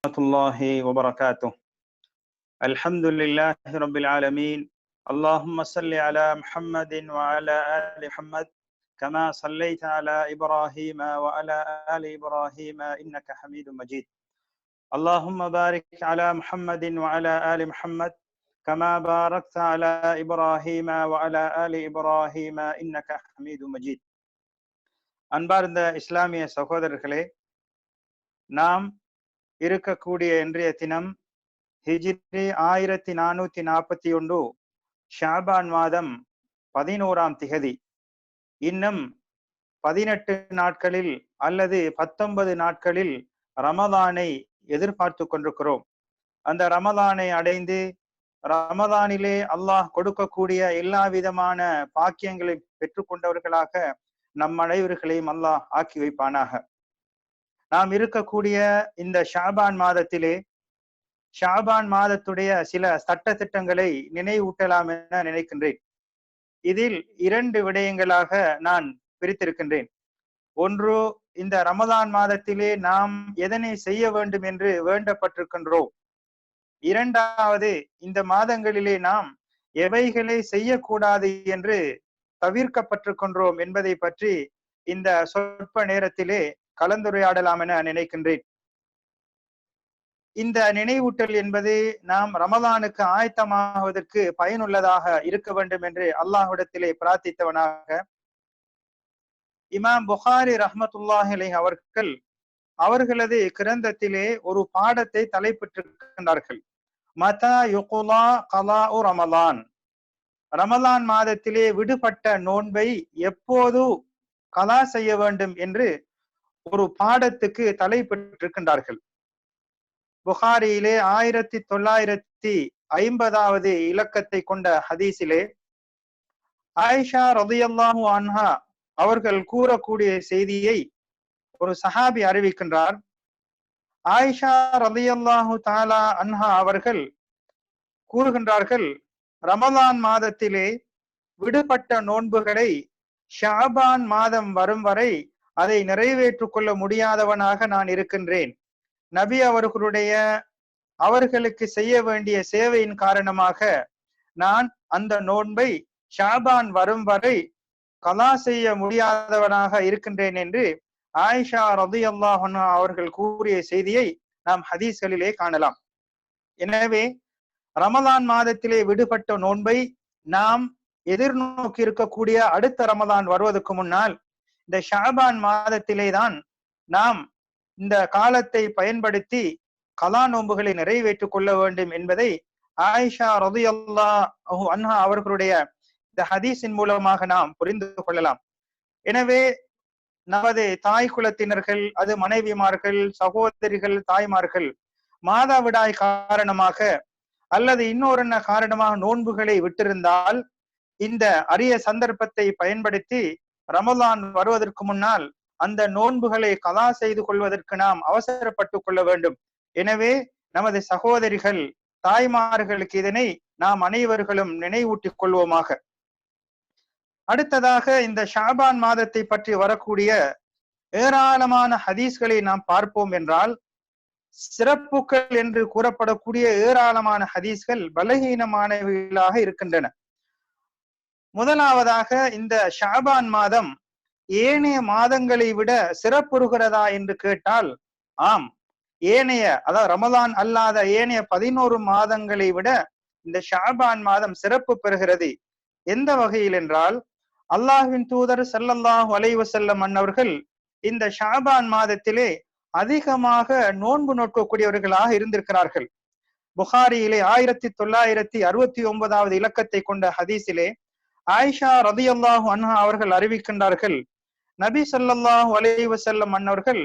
ورحمة الله وبركاته. الحمد لله رب العالمين. اللهم صل على محمد وعلى آل محمد كما صليت على إبراهيم وعلى آل إبراهيم إنك حميد مجيد. اللهم بارك على محمد وعلى آل محمد كما باركت على إبراهيم وعلى آل إبراهيم إنك حميد مجيد. அன்பார்ந்த இஸ்லாமிய சகோதரர்களே, நாம் இருக்கக்கூடிய இன்றைய தினம் ஹிஜ்ரி 1441 ஷாபான் மாதம் 11ஆம் திகதி. இன்னும் 18 நாட்களில் அல்லது 19 நாட்களில் ரமதானை எதிர்பார்த்து கொண்டிருக்கிறோம். அந்த ரமதானை அடைந்து ரமதானிலே அல்லாஹ் கொடுக்கக்கூடிய எல்லா விதமான பாக்கியங்களை பெற்றுக்கொண்டவர்களாக நம் அனைவர்களையும் அல்லாஹ் ஆக்கி வைப்பானாக. நாம் இருக்கக்கூடிய இந்த ஷாபான் மாதத்திலே ஷாபான் மாதத்துடைய சில சட்ட திட்டங்களை நினைவூட்டலாம் என நினைக்கின்றேன். இதில் 2 விடயங்களாக நான் பிரித்திருக்கின்றேன். ஒன்று, இந்த ரமதான் மாதத்திலே நாம் எதனை செய்ய வேண்டும் என்று வேண்டப்பட்டிருக்கின்றோம். இரண்டாவது, இந்த மாதங்களிலே நாம் எவைகளை செய்யக்கூடாது என்று தவிர்க்கப்பட்டிருக்கின்றோம் என்பதை பற்றி இந்த சொற்ப நேரத்திலே கலந்துரையாடலாம் என நினைக்கின்றேன். இந்த நினைவூட்டல் என்பது நாம் ரமதானுக்கு ஆயத்தமாவதற்கு பயனுள்ளதாக இருக்க வேண்டும் என்று அல்லாஹ்விடத்திலே பிரார்த்தித்தவனாக இமாம் புகாரி ரஹ்மத்துல்லாஹி அலைஹி அவர்கள் அவர்களது கிரந்தத்திலே ஒரு பாடத்தை தலைப்பிட்டிருக்கின்றார்கள். மதா யுகுலா கலாஉ ரமலான், ரமலான் மாதத்திலே விடுபட்ட நோன்பை எப்போது கலா செய்ய வேண்டும் என்று ஒரு பாடத்துக்கு தலைப்பிட்டிருக்கின்றார்கள். புகாரியிலே 1950வது இலக்கத்தை கொண்ட ஹதீஸிலே ஆயிஷா ரலியல்லாஹு அன்ஹா அவர்கள் கூறக்கூடிய செய்தியை ஒரு சஹாபி அறிவிக்கின்றார். ஆயிஷா ரலியல்லாஹு தஆலா அன்ஹா அவர்கள் கூறுகின்றார்கள், ரமலான் மாதத்திலே விடுபட்ட நோன்புகளை ஷாபான் மாதம் வரும் வரை அதை நிறைவேற்றிக் கொள்ள முடியாதவனாக நான் இருக்கின்றேன். நபி அவர்களுக்கு செய்ய வேண்டிய சேவையின் காரணமாக நான் அந்த நோன்பை ஷாபான் வரும் வரை கலா செய்ய முடியாதவனாக இருக்கின்றேன் என்று ஆயிஷா ரலியல்லாஹு அன்ஹா அவர்கள் கூறிய செய்தியை நாம் ஹதீஸ்களிலே காணலாம். எனவே ரமலான் மாதத்திலே விடுபட்ட நோன்பை நாம் எதிர்நோக்கி இருக்கக்கூடிய அடுத்த ரமலான் வருவதற்கு முன்னால் இந்த ஷாபான் மாதத்திலே தான் நாம் இந்த காலத்தை பயன்படுத்தி கலா நோன்புகளை நிறைவேற்றிக் கொள்ள வேண்டும் என்பதை ஆயிஷா ரலியல்லாஹு அன்ஹா அவர்களுடைய இந்த ஹதீஸின் மூலமாக நாம் புரிந்து கொள்ளலாம். எனவே நமது தாய் குலத்தினர்கள், அது மனைவிமார்கள், சகோதரிகள், தாய்மார்கள் மாதவிடாய் காரணமாக அல்லது இன்னொரு காரணமாக நோன்புகளை விட்டிருந்தால் இந்த அரிய சந்தர்ப்பத்தை பயன்படுத்தி ரமலான் வருவதற்கு முன்னால் அந்த நோன்புகளை கலா செய்து கொள்வதற்கு நாம் அவசரப்பட்டு கொள்ள வேண்டும். எனவே நமது சகோதரிகள், தாய்மார்களுக்கு இதனை நாம் அனைவர்களும் நினைவூட்டிக் கொள்வோமாக. அடுத்ததாக இந்த ஷாபான் மாதத்தை பற்றி வரக்கூடிய ஏராளமான ஹதீஸ்களை நாம் பார்ப்போம் என்றால், சிறப்புகள் என்று கூறப்படக்கூடிய ஏராளமான ஹதீஸ்கள் பலகீனமானவைகளாக இருக்கின்றன. முதலாவதாக, இந்த ஷாபான் மாதம் ஏனைய மாதங்களை விட சிறப்புறுகிறதா என்று கேட்டால் ஆம். ஏனைய, அதாவது ரமலான் அல்லாத ஏனைய 11 மாதங்களை விட இந்த ஷாபான் மாதம் சிறப்பு பெறுகிறது. எந்த வகையில் என்றால், அல்லாஹ்வின் தூதர் ஸல்லல்லாஹு அலைஹி வஸல்லம் அன்னவர்கள் இந்த ஷாபான் மாதத்திலே அதிகமாக நோன்பு நோக்கக்கூடியவர்களாக இருந்திருக்கிறார்கள். புகாரியிலே 1969வது இலக்கத்தை கொண்ட ஹதீஸிலே ஆயிஷா ரலியல்லாஹு அன்ஹா அவர்கள் அறிவிக்கின்றார்கள், நபி ஸல்லல்லாஹு அலைஹி வஸல்லம் அன்னவர்கள்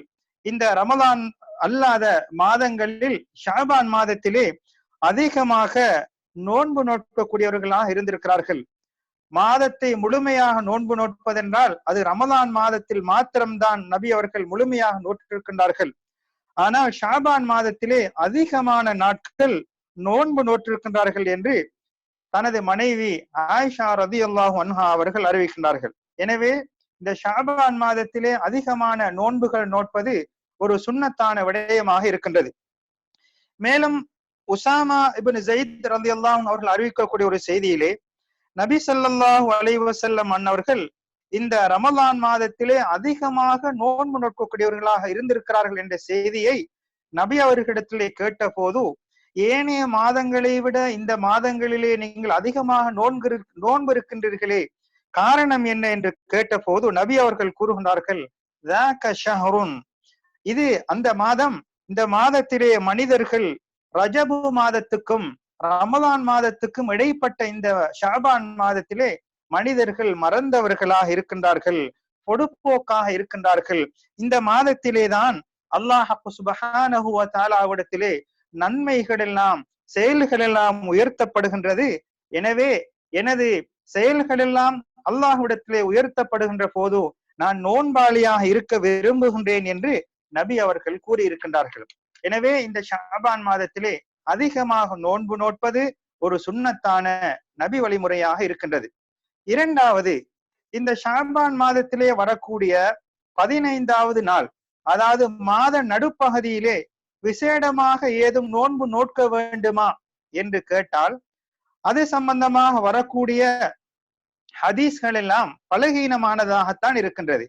இந்த ரமலான் அல்லாத மாதங்களில் ஷாபான் மாதத்திலே அதிகமாக நோன்பு நோக்கக்கூடியவர்களாக இருந்திருக்கிறார்கள். மாதத்தை முழுமையாக நோன்பு நோட்பதென்றால் அது ரமலான் மாதத்தில் மாத்திரம்தான் நபி அவர்கள் முழுமையாக நோற்றிருக்கின்றார்கள். ஆனால் ஷாபான் மாதத்திலே அதிகமான நாட்கள் நோன்பு நோற்றிருக்கின்றார்கள் என்று தனது மனைவி ஆயிஷா ரலியல்லாஹு அன்ஹா அவர்கள் அறிவிக்கின்றார்கள். எனவே இந்த ஷாபான் மாதத்திலே அதிகமான நோன்புகள் நோட்பது ஒரு சுன்னத்தான விடயமாக இருக்கின்றது. மேலும் உசாமா இப்னு ஸைத் ரலியல்லாஹு அன்ஹு அவர்கள் அறிவிக்கக்கூடிய ஒரு செய்தியிலே நபி ஸல்லல்லாஹு அலைஹி வஸல்லம் அன்னவர்கள் இந்த ரமலான் மாதத்திலே அதிகமாக நோன்பு நோக்கக்கூடியவர்களாக இருந்திருக்கிறார்கள் என்ற செய்தியை நபி அவர்களிடத்திலே கேட்ட போது, ஏனைய மாதங்களை விட இந்த மாதங்களிலே நீங்கள் அதிகமாக நோன்பு இருக்கின்றீர்களே, காரணம் என்ன என்று கேட்ட போது நபி அவர்கள் கூறுகின்றார்கள், இது அந்த மாதம், இந்த மாதத்திலே மனிதர்கள் ரஜபு மாதத்துக்கும் ரமலான் மாதத்துக்கும் இடைப்பட்ட இந்த ஷாபான் மாதத்திலே மனிதர்கள் மறந்தவர்களாக இருக்கின்றார்கள், பொடுப்போக்காக இருக்கின்றார்கள். இந்த மாதத்திலேதான் அல்லாஹ் சுப்ஹானஹு வ தஆலாவிடத்திலே நன்மைகள் எல்லாம் செயல்கள் எல்லாம் உயர்த்தப்படுகின்றது. எனவே எனது செயல்கள் எல்லாம் அல்லாஹ்விடத்திலே உயர்த்தப்படுகின்ற போது நான் நோன்பாளியாக இருக்க விரும்புகின்றேன் என்று நபி அவர்கள் கூறியிருக்கின்றார்கள். எனவே இந்த ஷாபான் மாதத்திலே அதிகமாக நோன்பு நோட்பது ஒரு சுன்னத்தான நபி வழிமுறையாக இருக்கின்றது. இரண்டாவது, இந்த ஷாபான் மாதத்திலே வரக்கூடிய 15வது நாள், அதாவது மாத நடுப்பகுதியிலே விசேடமாக ஏதும் நோன்பு நோட்க வேண்டுமா என்று கேட்டால், அது சம்பந்தமாக வரக்கூடிய ஹதீஸ்கள் எல்லாம் பலகீனமானதாகத்தான் இருக்கின்றது.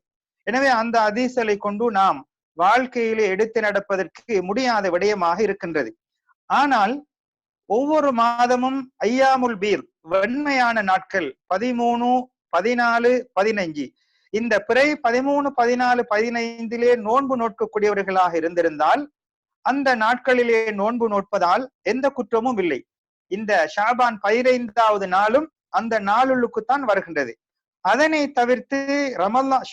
எனவே அந்த ஹதீஸ்களை கொண்டு நாம் வாழ்க்கையிலே எடுத்து நடப்பதற்கு முடியாத விடயமாக இருக்கின்றது. ஆனால் ஒவ்வொரு மாதமும் ஐயாமுல் பீர், வெண்மையான நாட்கள் 13, 14, 15, இந்த பிறை 13, 14, 15 நோன்பு நோட்கக்கூடியவர்களாக இருந்திருந்தால் அந்த நாட்களிலே நோன்பு நோட்பதால் எந்த குற்றமும் இல்லை. இந்த ஷாபான் 15வது நாளும் அந்த நாளுக்குத்தான் வருகின்றது. அதனை தவிர்த்து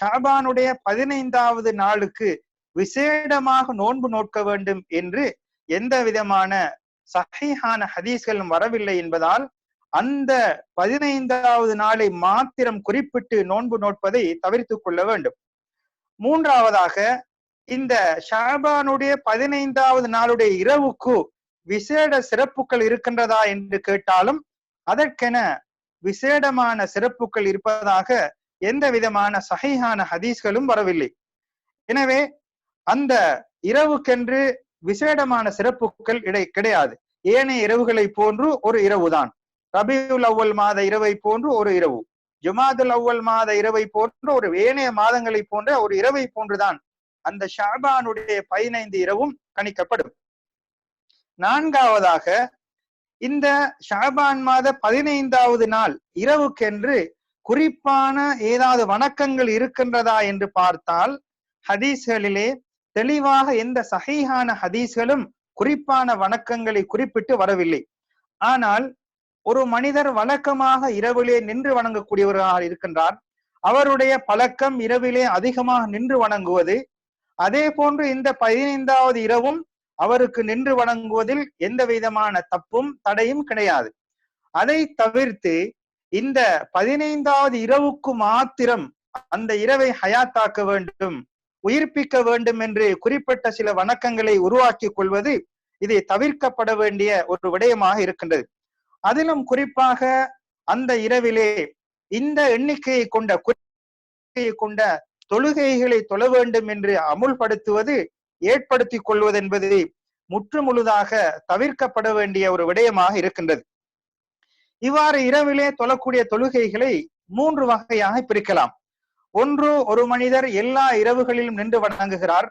ஷாபானுடைய 15வது நாளுக்கு விசேடமாக நோன்பு நோட்க வேண்டும் என்று எந்த விதமான சஹீஹான ஹதீஸ்களும் வரவில்லை என்பதால் அந்த 15வது நாளை மாத்திரம் குறிப்பிட்டு நோன்பு நோட்பதை தவிர்த்து கொள்ள வேண்டும். மூன்றாவதாக, இந்த ஷாபானுடைய 15வது நாளுடைய இரவுக்கு விசேட சிறப்புகள் இருக்கின்றதா என்று கேட்டாலும் அதற்கென விசேடமான சிறப்புகள் இருப்பதாக எந்த விதமான சஹீஹான ஹதீஸ்களும் வரவில்லை. எனவே அந்த இரவுக்கென்று விசேடமான சிறப்புகள் கிடையாது. ஏனைய இரவுகளை போன்று ஒரு இரவுதான். ரபியுல் அவ்வல் மாத இரவை போன்று ஒரு இரவு, ஜுமாதுல் அவ்வல் மாத இரவை போன்று ஒரு ஏனைய மாதங்களை போன்ற ஒரு இரவை போன்றுதான் அந்த ஷாபானுடைய 15 இரவும் கணிக்கப்படும். நான்காவதாக, இந்த ஷாபான் மாத 15வது நாள் இரவுக்கென்று குறிப்பான ஏதாவது வணக்கங்கள் இருக்கின்றதா என்று பார்த்தால் ஹதீஸ்களிலே தெளிவாக எந்த சஹீஹான ஹதீஸ்களும் குறிப்பான வணக்கங்களை குறிப்பிட்டு வரவில்லை. ஆனால் ஒரு மனிதர் வழக்கமாக இரவிலே நின்று வணங்கக்கூடியவராக இருக்கின்றார். அவருடைய பழக்கம் இரவிலே அதிகமாக நின்று வணங்குவது. அதே போன்று இந்த 15வது இரவும் அவருக்கு நின்று வணங்குவதில் எந்த விதமான தப்பும் தடையும் கிடையாது. அதை தவிர்த்து இந்த 15வது இரவுக்கு மாத்திரம் அந்த இரவை ஹயாத்தாக்க வேண்டும், உயிர்ப்பிக்க வேண்டும் என்று குறிப்பிட்ட சில வணக்கங்களை உருவாக்கி கொள்வது இதை தவிர்க்கப்பட வேண்டிய ஒரு விடயமாக இருக்கின்றது. அதிலும் குறிப்பாக அந்த இரவிலே இந்த எண்ணிக்கையை கொண்ட தொழுகைகளை தொழ வேண்டும் என்று அமுல்படுத்துவது, ஏற்படுத்திக் கொள்வது என்பது முற்று முழுதாக தவிர்க்கப்பட வேண்டிய ஒரு விடயமாக இருக்கின்றது. இவ்வாறு இரவிலே தொழக்கூடிய தொழுகைகளை 3 வகையாக பிரிக்கலாம். ஒன்று, ஒரு மனிதர் எல்லா இரவுகளிலும் நின்று வணங்குகிறார்,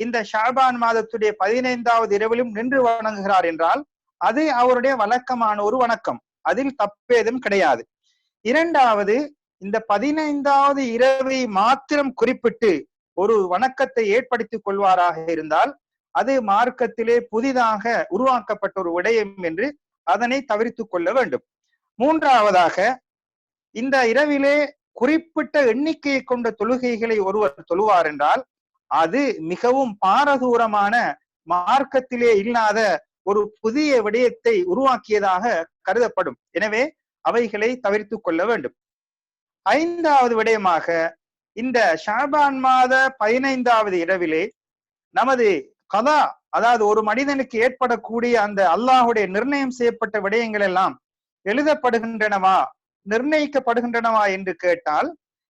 இந்த ஷாபான் மாதத்துடைய 15வது இரவிலும் நின்று வணங்குகிறார் என்றால் அது அவருடைய வழக்கமான ஒரு வணக்கம், அதில் தப்பேதும் கிடையாது. இரண்டாவது, இந்த 15வது இரவை மாத்திரம் குறிப்பிட்டு ஒரு வணக்கத்தை ஏற்படுத்திக் கொள்வாராக இருந்தால் அது மார்க்கத்திலே புதிதாக உருவாக்கப்பட்ட ஒரு விடயம் என்று அதனை தவிர்த்துக் கொள்ள வேண்டும். மூன்றாவதாக, இந்த இரவிலே குறிப்பிட்ட எண்ணிக்கையை கொண்ட தொழுகைகளை ஒருவர் தொழுவார் என்றால் அது மிகவும் பாரதூரமான, மார்க்கத்திலே இல்லாத ஒரு புதிய விடயத்தை உருவாக்கியதாக கருதப்படும். எனவே அவைகளை தவிர்த்துக் கொள்ள வேண்டும். 5வது விடயமாக, இந்த ஷாபான் மாத 15வது இரவிலே நமது கதா, அதாவது ஒரு மனிதனுக்கு ஏற்படக்கூடிய அந்த அல்லாஹுடைய நிர்ணயம் செய்யப்பட்ட விடயங்கள் எல்லாம் எழுதப்படுகின்றனவா, நிர்ணயிக்கப்படுகின்றனவா என்று கேட்டால்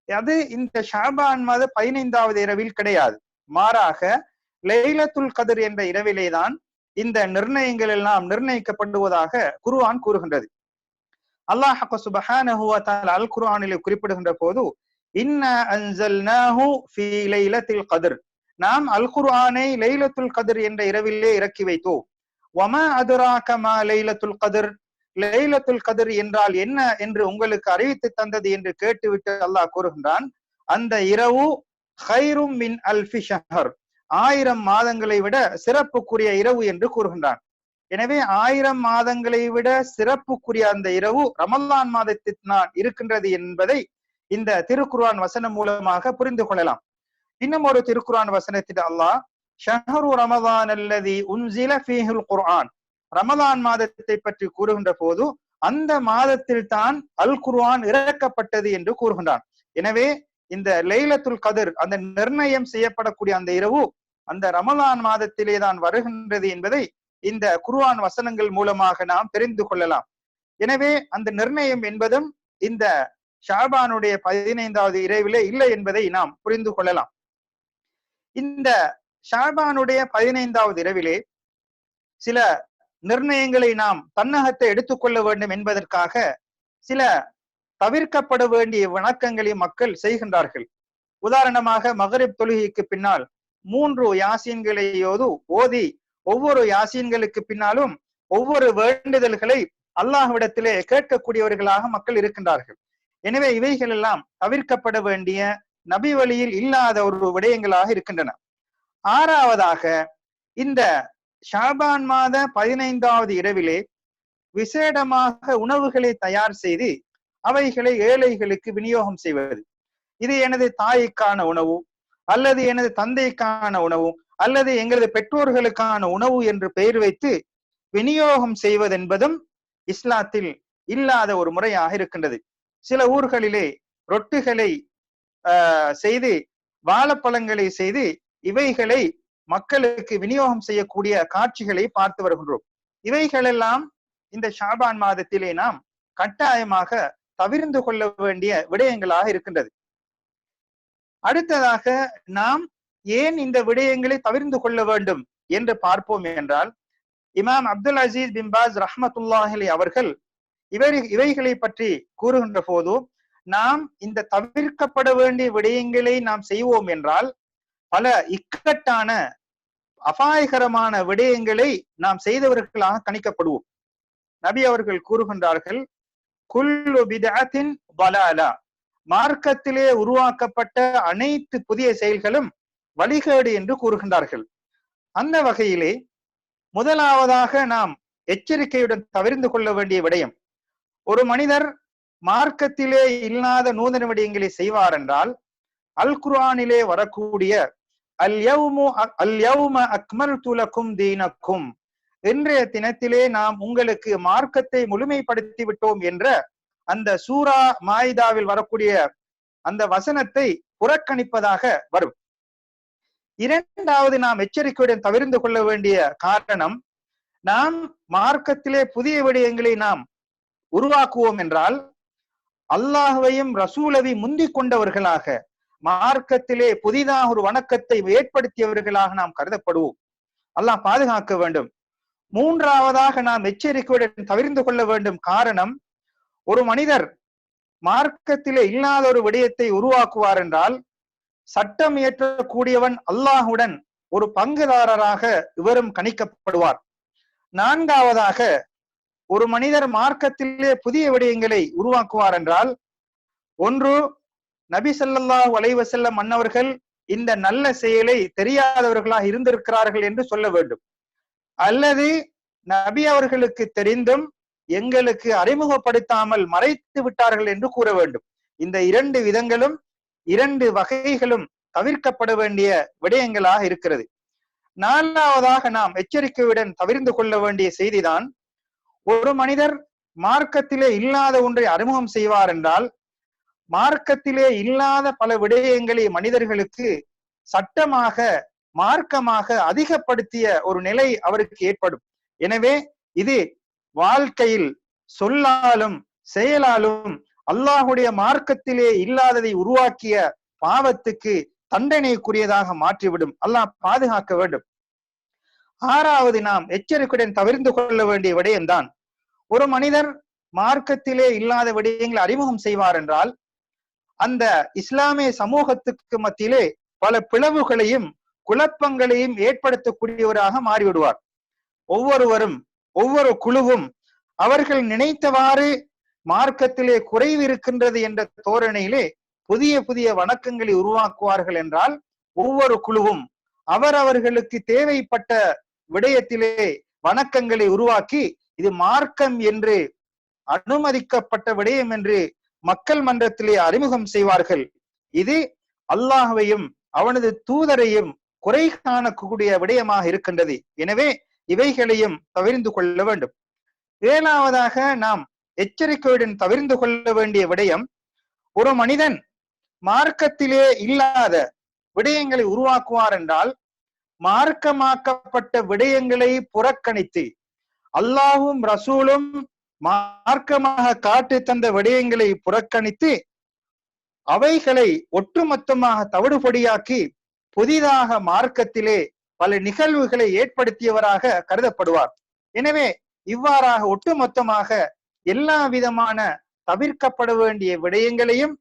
அது இந்த ஷாபான் மாத 15வது இரவில் கிடையாது. மாறாக லைலத்துல் கத்ர் என்ற இரவிலேதான் இந்த நிர்ணயங்கள் எல்லாம் நிர்ணயிக்கப்படுவதாக குர்ஆன் கூறுகின்றது. அல்லாஹ் சுப்ஹானஹு வ தஆலா அல் குர்ஆனிலே குறிப்பிடுகின்ற போது இன்னா அன்ஸல்னாஹு ஃபீ லைலத்தில் கத்ர், நாம் அல் குர்ஆனை லைலத்துல் கத்ர் என்ற இரவிலே இறக்கி வைத்தோம். வமா அதுராக மா லைலத்துல் கத்ர், லைலத்துல் கத்ர் என்றால் என்ன என்று உங்களுக்கு அறிவித்து தந்தது என்று கேட்டுவிட்டு அல்லாஹ் கூறுகின்றான், அந்த இரவு கைரும் மின் அல்ஃபி ஷஹர், 1000 மாதங்களை விட சிறப்புக்குரிய இரவு என்று கூறுகின்றான். எனவே 1000 மாதங்களை விட சிறப்புக்குரிய அந்த இரவு ரமலான் மாதத்தினால் இருக்கின்றது என்பதை இந்த திருக்குர்ஆன் வசனம் மூலமாக புரிந்து கொள்ளலாம். இன்னும் ஒரு திருக்குர்ஆன் வசனத்தில் அல்லாஹ் ஷஹரு ரமலான் அல்லதி உன்சில ஃபீஹில் குர்ஆன், ரமலான் மாதத்தை பற்றி கூறுகின்ற போது அந்த மாதத்தில் தான் அல் குர்ஆன் இறக்கப்பட்டது என்று கூறுகின்றான். எனவே இந்த லைலத்துல் கத்ர் அந்த நிர்ணயம் செய்யப்படக்கூடிய அந்த இரவு அந்த ரமலான் மாதத்திலே தான் வருகின்றது என்பதை இந்த குர்ஆன் வசனங்கள் மூலமாக நாம் தெரிந்து கொள்ளலாம். எனவே அந்த நிர்ணயம் என்பதும் இந்த ஷாபானுடைய 15வது இரவிலே இல்லை என்பதை நாம் புரிந்து கொள்ளலாம். இந்த ஷாபானுடைய 15வது இரவிலே சில நிர்ணயங்களை நாம் தன்னகத்தை எடுத்துக்கொள்ள வேண்டும் என்பதற்காக சில தவிர்க்கப்பட வேண்டிய வணக்கங்களை மக்கள் செய்கின்றார்கள். உதாரணமாக மகரிப் தொழுகைக்கு பின்னால் 3 யாசீன்களை ஓதி ஒவ்வொரு யாசீன்களுக்கு பின்னாலும் ஒவ்வொரு வேண்டுதல்களை அல்லாஹ்விடத்திலே கேட்கக்கூடியவர்களாக மக்கள் இருக்கின்றார்கள். எனவே இவைகள் எல்லாம் தவிர்க்கப்பட வேண்டிய நபி வழியில் இல்லாத ஒரு விடயங்களாக இருக்கின்றன. 6வதாக இந்த ஷாபான் மாத 15வது இரவிலே விசேடமாக உணவுகளை தயார் செய்து அவைகளை ஏழைகளுக்கு விநியோகம் செய்வது. இது எனது தாய்க்கான உணவு, அல்லது எனது தந்தைக்கான உணவு, அல்லது எங்களது பெற்றோர்களுக்கான உணவு என்று பெயர் வைத்து விநியோகம் செய்வதென்பதும் இஸ்லாத்தில் இல்லாத ஒரு முறையாக இருக்கின்றது. சில ஊர்களிலே ரொட்டுகளை செய்து வாழைப்பழங்களை செய்து இவைகளை மக்களுக்கு விநியோகம் செய்யக்கூடிய காட்சிகளை பார்த்து வருகின்றோம். இவைகளெல்லாம் இந்த ஷாபான் மாதத்திலே நாம் கட்டாயமாக தவிர்ந்து கொள்ள வேண்டிய விடயங்களாக இருக்கின்றது. அடுத்ததாக நாம் ஏன் இந்த விடயங்களை தவிர்ந்து கொள்ள வேண்டும் என்று பார்ப்போம் என்றால், இமாம் அப்துல் அசீஸ் பின் பாஸ் ரஹ்மத்துல்லாஹி அலைஹி அவர்கள் இவைகளை பற்றி கூறுகின்ற போது, நாம் இந்த தவிர்க்கப்பட வேண்டிய விடயங்களை நாம் செய்வோம் என்றால் பல இக்கட்டான அபாயகரமான விடயங்களை நாம் செய்தவர்களாக கணிக்கப்படுவோம். நபி அவர்கள் கூறுகின்றார்கள், குல்லு பித்அத்தின் வலாலா, மார்க்கத்திலே உருவாக்கப்பட்ட அனைத்து புதிய செயல்களும் வழிகேடு என்று கூறுகின்றார்கள். அந்த வகையிலே முதலாவதாக நாம் எச்சரிக்கையுடன் தவிர்ந்து கொள்ள வேண்டிய விடயம், ஒரு மனிதர் மார்க்கத்திலே இல்லாத நூதன விடயங்களை செய்வார் என்றால் அல் குர்ஆனிலே வரக்கூடிய அல்யௌம அக்மல்து லக்கும் தீனக்கும், இன்றைய தினத்திலே நாம் உங்களுக்கு மார்க்கத்தை முழுமைப்படுத்தி விட்டோம் என்ற அந்த சூரா மாயிதாவில் வரக்கூடிய அந்த வசனத்தை புறக்கணிப்பதாக வரும். இரண்டாவது நாம் எச்சரிக்கையுடன் தவிர்ந்து கொள்ள வேண்டிய காரணம், நாம் மார்க்கத்திலே புதிய விடயங்களை நாம் உருவாக்குவோம் என்றால் அல்லாஹ்வையும் ரசூலையும் முந்திக் கொண்டவர்களாக, மார்க்கத்திலே புதிதாக ஒரு வணக்கத்தை ஏற்படுத்தியவர்களாக நாம் கருதப்படுவோம். அல்லாஹ் பாதுகாக்க வேண்டும். மூன்றாவதாக நாம் எச்சரிக்கையுடன் தவிர்ந்து கொள்ள வேண்டும் காரணம், ஒரு மனிதர் மார்க்கத்திலே இல்லாத ஒரு விடயத்தை உருவாக்குவார் என்றால் சட்டம் இயற்றக்கூடியவன் அல்லாஹுடன் ஒரு பங்குதாரராக இவரும் கணிக்கப்படுவார். நான்காவதாக, ஒரு மனிதர் மார்க்கத்திலே புதிய விடயங்களை உருவாக்குவார் என்றால், ஒன்று நபி ஸல்லல்லாஹு அலைஹி வஸல்லம் அன்னவர்கள் இந்த நல்ல செயலை தெரியாதவர்களாக இருந்திருக்கிறார்கள் என்று சொல்ல வேண்டும், அல்லது நபி அவர்களுக்கு தெரிந்தும் எங்களுக்கு அறிமுகப்படுத்தாமல் மறைத்து விட்டார்கள் என்று கூற வேண்டும். இந்த 2 விதங்களும் 2 வகைகளும் தவிர்க்கப்பட வேண்டிய விடயங்களாக இருக்கிறது. நான்காவதாக நாம் எச்சரிக்கையுடன் தவிர்ந்து கொள்ள வேண்டிய செய்திதான், ஒரு மனிதர் மார்க்கத்திலே இல்லாத ஒன்றை அறிமுகம் செய்வார் என்றால் மார்க்கத்திலே இல்லாத பல விடயங்களை மனிதர்களுக்கு சட்டமாக மார்க்கமாக அதிகப்படுத்திய ஒரு நிலை அவருக்கு ஏற்படும். எனவே இது வாழ்க்கையில் சொல்லாலும் செயலாலும் அல்லாஹுடைய மார்க்கத்திலே இல்லாததை உருவாக்கிய பாவத்துக்கு தண்டனைக்குரியதாக மாற்றிவிடும். அல்லாஹ் பாதுகாக்க வேண்டும். ஆறாவது நாம் எச்சரிக்கையுடன் தவிர்த்து கொள்ள வேண்டிய விடயம்தான், ஒரு மனிதர் மார்க்கத்திலே இல்லாத விடயங்களை அறிமுகம் செய்வார் என்றால் அந்த இஸ்லாமிய சமூகத்துக்கு மத்தியிலே பல பிளவுகளையும் குழப்பங்களையும் ஏற்படுத்தக்கூடியவராக மாறிவிடுவார். ஒவ்வொருவரும் ஒவ்வொரு குழுவும் அவர்கள் நினைத்தவாறு மார்க்கத்திலே குறைவு இருக்கின்றது என்ற தோரணையிலே புதிய புதிய வணக்கங்களை உருவாக்குவார்கள் என்றால் ஒவ்வொரு குழுவும் அவரவர்களுக்கு தேவைப்பட்ட விடயத்திலே வணக்கங்களை உருவாக்கி இது மார்க்கம் என்று அனுமதிக்கப்பட்ட விடயம் என்று மக்கள் மன்றத்திலே அறிமுகம் செய்வார்கள். இது அல்லாஹ்வையும் அவனது தூதரையும் குறை காணக்கூடிய விடயமாக இருக்கின்றது. எனவே இவைகளையும் தவிர்த்து கொள்ள வேண்டும். ஏழாவதாக நாம் எச்சரிக்கையுடன் தவிர்த்து கொள்ள வேண்டிய விடயம், ஒரு மனிதன் மார்க்கத்திலே இல்லாத விடயங்களை உருவாக்குவார் என்றால் மார்க்கமாக்கப்பட்ட விடயங்களை புறக்கணித்து அல்லாஹும் ரசூலும் மார்க்கமாக காட்டி தந்த விடயங்களை புறக்கணித்து அவைகளை ஒட்டுமொத்தமாக தவிடுபடியாக்கி புதிதாக மார்க்கத்திலே பல நிகழ்வுகளை ஏற்படுத்தியவராக கருதப்படுவார். எனவே இவ்வாறாக ஒட்டுமொத்தமாக எல்லா விதமான தவிர்க்கப்பட வேண்டிய விடயங்களையும்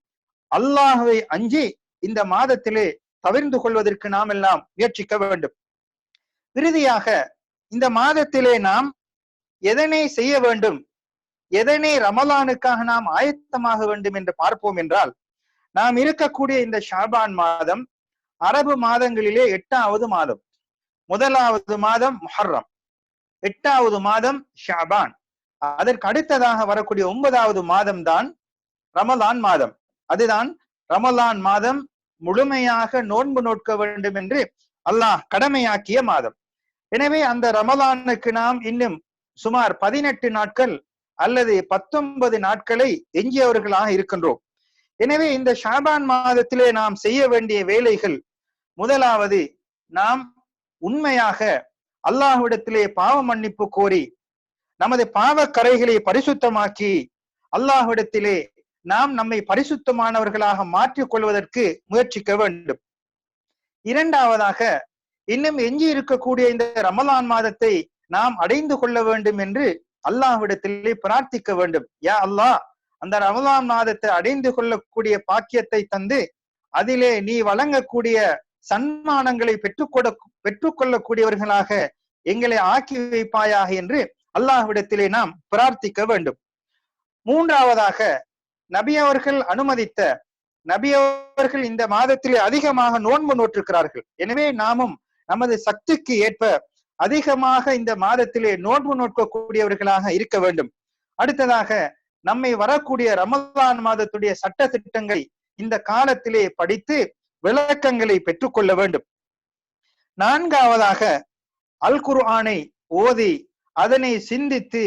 அல்லாஹ்வை அஞ்சி இந்த மாதத்திலே தவிர்த்து கொள்வதற்கு நாம் எல்லாம் முயற்சிக்க வேண்டும். இறுதியாக இந்த மாதத்திலே நாம் எதனை செய்ய வேண்டும், எதனை ரமலானுக்காக நாம் ஆயத்தமாக வேண்டும் என்று பார்ப்போம் என்றால், நாம் இருக்கக்கூடிய இந்த ஷாபான் மாதம் அரபு மாதங்களிலே 8வது மாதம். முதலாவது மாதம் முஹர்ரம், 8வது மாதம் ஷாபான், அதற்கு அடுத்ததாக வரக்கூடிய 9வது மாதம் தான் ரமலான் மாதம். அதுதான் ரமலான் மாதம் முழுமையாக நோன்பு நோக்க வேண்டும் என்று அல்லாஹ் கடமையாக்கிய மாதம். எனவே அந்த ரமலானுக்கு நாம் இன்னும் சுமார் 18 நாட்கள் அல்லது 19 நாட்களை எஞ்சியவர்களாக இருக்கின்றோம். எனவே இந்த ஷாபான் மாதத்திலே நாம் செய்ய வேண்டிய வேலைகள், முதலாவது நாம் உண்மையாக அல்லாஹ்விடத்திலே பாவ மன்னிப்பு கோரி நமது பாவ கரைகளை பரிசுத்தமாக்கி அல்லாஹ்விடத்திலே நாம் நம்மை பரிசுத்தமானவர்களாக மாற்றிக் கொள்வதற்கு முயற்சிக்க வேண்டும். இரண்டாவதாக இன்னும் எஞ்சி இருக்கக்கூடிய இந்த ரமலான் மாதத்தை நாம் அடைந்து கொள்ள வேண்டும் என்று அல்லாஹ்விடத்திலே பிரார்த்திக்க வேண்டும். யா அல்லாஹ், அந்த ரமலான் மாதத்தை அடைந்து கொள்ளக்கூடிய பாக்கியத்தை தந்து அதிலே நீ வழங்கக்கூடிய சன்மானங்களை பெற்றுக்கொள்ளக்கூடியவர்களாக எங்களை ஆக்கி வைப்பாயாக என்று அல்லாஹ்விடத்திலே நாம் பிரார்த்திக்க வேண்டும். மூன்றாவதாக நபி அவர்கள் அனுமதித்த, நபி அவர்கள் இந்த மாதத்திலே அதிகமாக நோன்பு நோற்றிருக்கிறார்கள். எனவே நாமும் நமது சக்திக்கு ஏற்ப அதிகமாக இந்த மாதத்திலே நோன்பு நோக்கக்கூடியவர்களாக இருக்க வேண்டும். அடுத்ததாக நம்மை வரக்கூடிய ரமலான் மாதத்துடைய சட்ட திட்டங்களை இந்த காலத்திலே படித்து விளக்கங்களை பெற்றுக்கொள்ள வேண்டும். நான்காவதாக அல் குர்ஆனை ஓதி அதனை சிந்தித்து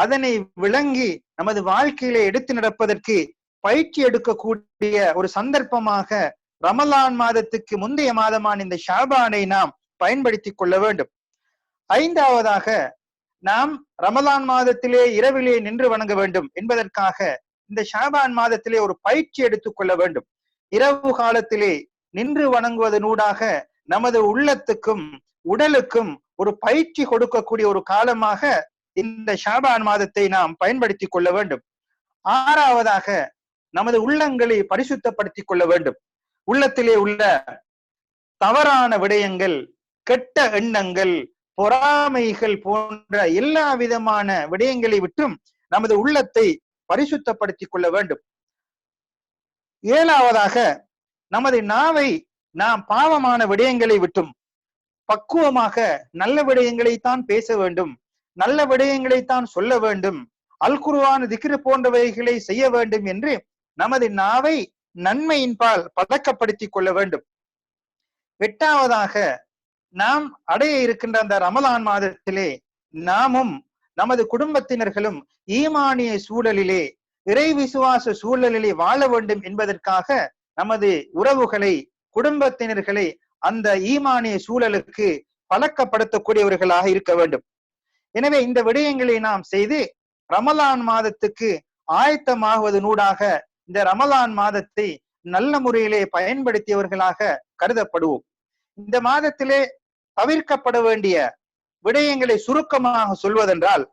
அதனை விளங்கி நமது வாழ்க்கையிலே எடுத்து நடப்பதற்கு பயிற்சி எடுக்கக்கூடிய ஒரு சந்தர்ப்பமாக ரமலான் மாதத்துக்கு முந்தைய மாதமான இந்த ஷாபானை நாம் பயன்படுத்தி கொள்ள வேண்டும். ஐந்தாவதாக நாம் ரமலான் மாதத்திலே இரவிலே நின்று வணங்க வேண்டும் என்பதற்காக இந்த ஷாபான் மாதத்திலே ஒரு பயிற்சி எடுத்துக் கொள்ள வேண்டும். இரவு காலத்திலே நின்று வணங்குவதனூடாக நமது உள்ளத்துக்கும் உடலுக்கும் ஒரு பயிற்சி கொடுக்கக்கூடிய ஒரு காலமாக இந்த ஷாபான் மாதத்தை நாம் பயன்படுத்தி கொள்ள வேண்டும். ஆறாவதாக நமது உள்ளங்களை பரிசுத்தப்படுத்திக் கொள்ள வேண்டும். உள்ளத்திலே உள்ள தவறான விடயங்கள், கெட்ட எண்ணங்கள், பொறாமைகள் போன்ற எல்லா விதமான விடயங்களை விட்டும் நமது உள்ளத்தை பரிசுத்தப்படுத்திக் கொள்ள வேண்டும். ஏழாவதாக நமது நாவை நாம் பாவமான விடயங்களை விட்டும் பக்குவமாக நல்ல விடயங்களைத்தான் பேச வேண்டும், நல்ல விடயங்களைத்தான் சொல்ல வேண்டும், அல் குர்ஆன் திக்ர் போன்றவைகளை செய்ய வேண்டும் என்று நமது நாவை நன்மையின்பால் பழக்கப்படுத்திக் கொள்ள வேண்டும். எட்டாவதாக நாம் அடைய இருக்கின்ற அந்த ரமலான் மாதத்திலே நாமும் நமது குடும்பத்தினர்களும் ஈமானிய சூழலிலே, இறை விசுவாச சூழலிலே வாழ வேண்டும் என்பதற்காக நமது உறவுகளை, குடும்பத்தினர்களை அந்த ஈமானிய சூழலுக்கு பழக்கப்படுத்தக்கூடியவர்களாக இருக்க வேண்டும். எனவே இந்த விடயங்களை நாம் செய்து ரமலான் மாதத்துக்கு ஆயத்தமாகுவதனூடாக இந்த ரமலான் மாதத்தை நல்ல முறையிலே பயன்படுத்தியவர்களாக கருதப்படுவோம். இந்த மாதத்திலே தவிர்க்கப்பட வேண்டிய விடயங்களை சுருக்கமாக சொல்வதென்றால்,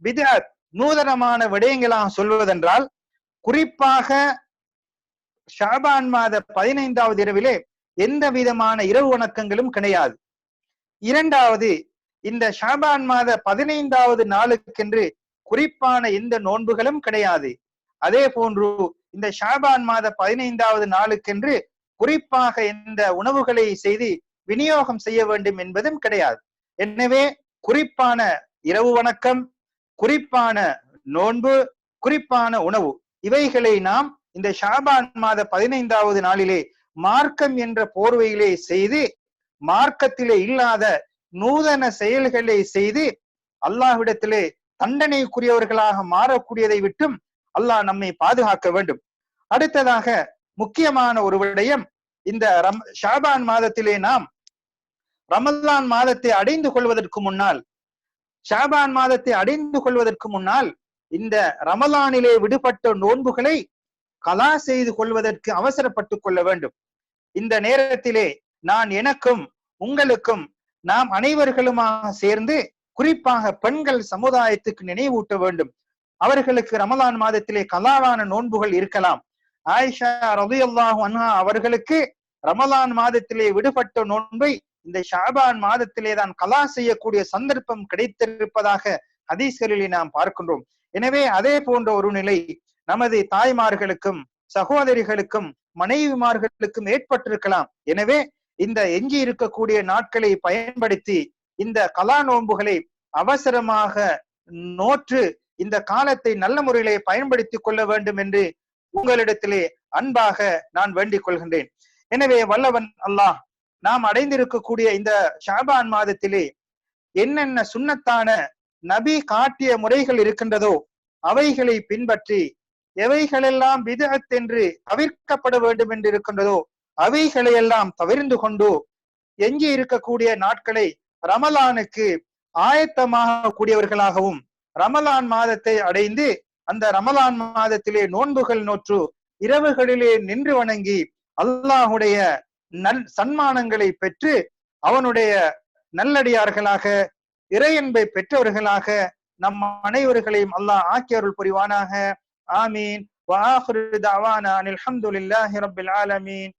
பித்அத் நூதனமான விடயங்களாக சொல்வதென்றால், குறிப்பாக ஷாபான் மாத 15வது இரவிலே எந்த விதமான இரவு வணக்கங்களும் கிடையாது. இரண்டாவது, இந்த ஷாபான் மாத 15வது நாளுக்கென்று குறிப்பான எந்த நோன்புகளும் கிடையாது. அதே போன்று இந்த ஷாபான் மாத 15வது நாளுக்கென்று குறிப்பாக எந்த உணவுகளை செய்து விநியோகம் செய்ய வேண்டும் என்பதும் கிடையாது. எனவே குறிப்பான இரவு வணக்கம், குறிப்பான நோன்பு, குறிப்பான உணவு, இவைகளை நாம் இந்த ஷாபான் மாத 15வது நாளிலே மார்க்கம் என்ற போர்வையிலே செய்து, மார்க்கத்திலே இல்லாத நூதன செயல்களை செய்து அல்லாஹ்விடத்திலே தண்டனைக்குரியவர்களாக மாறக்கூடியதை விட்டும் அல்லாஹ் நம்மை பாதுகாக்க வேண்டும். அடுத்ததாக முக்கியமான ஒரு விடயம், இந்த ஷாபான் மாதத்திலே நாம் ரமலான் மாதத்தை அடைந்து கொள்வதற்கு முன்னால், ஷாபான் மாதத்தை அடைந்து கொள்வதற்கு முன்னால் இந்த ரமலானிலே விடுபட்ட நோன்புகளை கலா செய்து கொள்வதற்கு அவசரப்பட்டுக் கொள்ள வேண்டும். இந்த நேரத்திலே நான் எனக்கும் உங்களுக்கும் நாம் அனைவர்களுமாக சேர்ந்து குறிப்பாக பெண்கள் சமுதாயத்துக்கு நினைவூட்ட வேண்டும். அவர்களுக்கு ரமலான் மாதத்திலே கலாவான நோன்புகள் இருக்கலாம். ஆயிஷா ரலியல்லாஹு அன்ஹா அவர்களுக்கு ரமலான் மாதத்திலே விடுபட்ட நோன்பை இந்த ஷாபான் மாதத்திலே தான் கலா செய்யக்கூடிய சந்தர்ப்பம் கிடைத்திருப்பதாக ஹதீஸ்களிலே நாம் பார்க்கின்றோம். எனவே அதே போன்ற ஒரு நிலை நமது தாய்மார்களுக்கும் சகோதரிகளுக்கும் மனைவிமார்களுக்கும் ஏற்பட்டிருக்கலாம். எனவே இந்த எஞ்சி இருக்கக்கூடிய நாட்களை பயன்படுத்தி இந்த கலா நோன்புகளை அவசரமாக நோற்று இந்த காலத்தை நல்ல முறையிலே பயன்படுத்திக் கொள்ள வேண்டும் என்று உங்களிடத்திலே அன்பாக நான் வேண்டிக் கொள்கின்றேன். எனவே வல்லவன் அல்லாஹ் நாம் அடைந்திருக்கக்கூடிய இந்த ஷாபான் மாதத்திலே என்னென்ன சுன்னத்தான நபி காட்டிய முறைகள் இருக்கின்றதோ அவைகளை பின்பற்றி, எவைகளெல்லாம் பித்அத் என்று தவிர்க்கப்பட வேண்டும் என்று இருக்கின்றதோ அவைகளை எல்லாம் தவிர்ந்து கொண்டு எஞ்சி இருக்கக்கூடிய நாட்களை ரமலானுக்கு ஆயத்தமாக கூடியவர்களாகவும், ரமலான் மாதத்தை அடைந்து அந்த ரமலான் மாதத்திலே நோன்புகள் நோற்று இரவுகளிலே நின்று வணங்கி அல்லாஹுடைய சன்மானங்களை பெற்று அவனுடைய நல்லடியார்களாக இறையன்பை பெற்றவர்களாக நம் அனைவர்களையும் அல்லாஹ் ஆக்கியருள் புரிவானாக. ஆமீன். வஆகிரு தஅவானா அல்ஹம்துலில்லாஹி ரப்பில் ஆலமீன்.